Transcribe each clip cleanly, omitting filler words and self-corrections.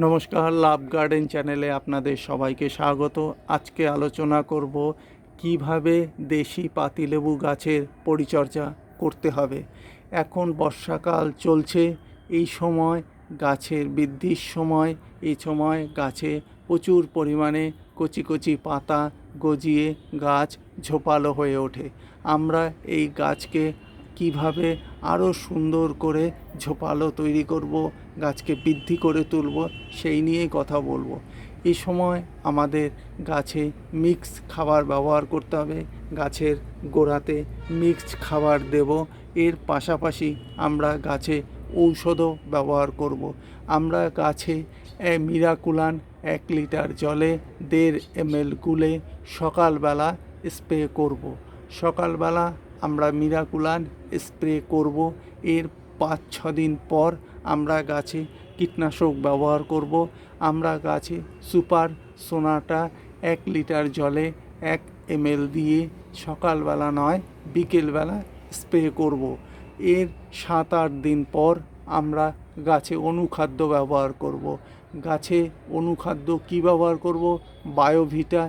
নমস্কার, লাভ গার্ডেন চ্যানেলে আপনাদের সবাইকে স্বাগত। আজকে আলোচনা করব কিভাবে দেশি পাতিলেবু গাছের পরিচর্যা করতে হবে। এখন বর্ষাকাল চলছে, এই সময় গাছের বৃদ্ধির সময়, এই সময় গাছে প্রচুর পরিমাণে কচি কচি পাতা গজিয়ে গাছ ঝোপালো হয়ে ওঠে। আমরা এই গাছকে কিভাবে আরও সুন্দর করে ঝোপালো তৈরি করব, গাছকে বৃদ্ধি করে তুলব, সেই নিয়েই কথা বলবো। এই সময় আমাদের গাছে মিক্স খাবার ব্যবহার করতে হবে। গাছের গোড়াতে মিক্সড খাবার দেব। এর পাশাপাশি আমরা গাছে ঔষধও ব্যবহার করব। আমরা গাছে মিরাকুলান 1 লিটার জলে 1.5 ml গুলে সকালবেলা স্প্রে করব। সকালবেলা আমরা মিরাকুলান স্প্রে করব। এর 5-6 দিন পর আমরা গাছে কীটনাশক ব্যবহার করব। আমরা গাছে সুপার সোনাটা 1 লিটার জলে 1 ml দিয়ে সকালবেলা নয় বিকেলবেলা স্প্রে করব। এর 7-8 দিন পর আমরা গাছে অনুখাদ্য ব্যবহার করব। গাছে অনুখাদ্য কী ব্যবহার করব? বায়োভিটা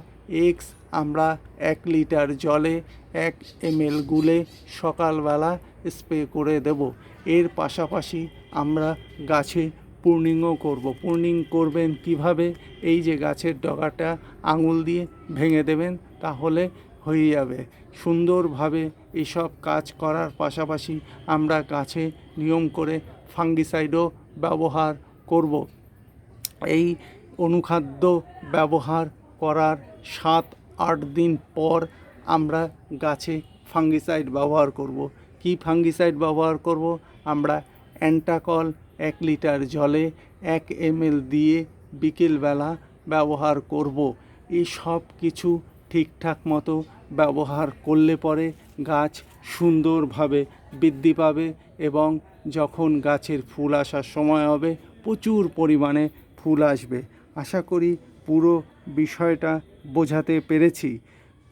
এক্স আমরা 1 লিটার জলে 1 ml গুলে সকালবেলা স্প্রে করে দেব। এর পাশাপাশি আমরা গাছে প্রুনিংও করব। প্রুনিং করবেন কিভাবে? এই যে গাছের ডগাটা আঙুল দিয়ে ভেঙে দেবেন, তাহলে হয়ে যাবে। সুন্দরভাবে এইসব কাজ করার পাশাপাশি আমরা গাছে নিয়ম করে ফাঙ্গিসাইডও ব্যবহার করব। এই অনুখাদ্য ব্যবহার করার 7-8 দিন পর আমরা গাছে ফাঙ্গিসাইড ব্যবহার করব। কি ফাঙ্গিসাইড ব্যবহার করব? আমরা অ্যান্টাকল 1 লিটার জলে 1 ml দিয়ে বিকেলবেলা ব্যবহার করব। এই সব কিছু ঠিকঠাক মতো ব্যবহার করলে পরে গাছ সুন্দরভাবে বৃদ্ধি পাবে এবং যখন গাছের ফুল আসার সময় হবে প্রচুর পরিমাণে ফুল আসবে। আশা করি পুরো বিষয়টা বোঝাতে পেরেছি।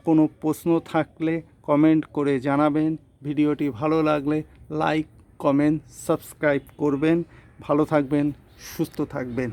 কোনো প্রশ্ন থাকলে কমেন্ট করে জানাবেন। ভিডিওটি ভালো লাগলে লাইক, কমেন্ট, সাবস্ক্রাইব করবেন। ভালো থাকবেন, সুস্থ থাকবেন।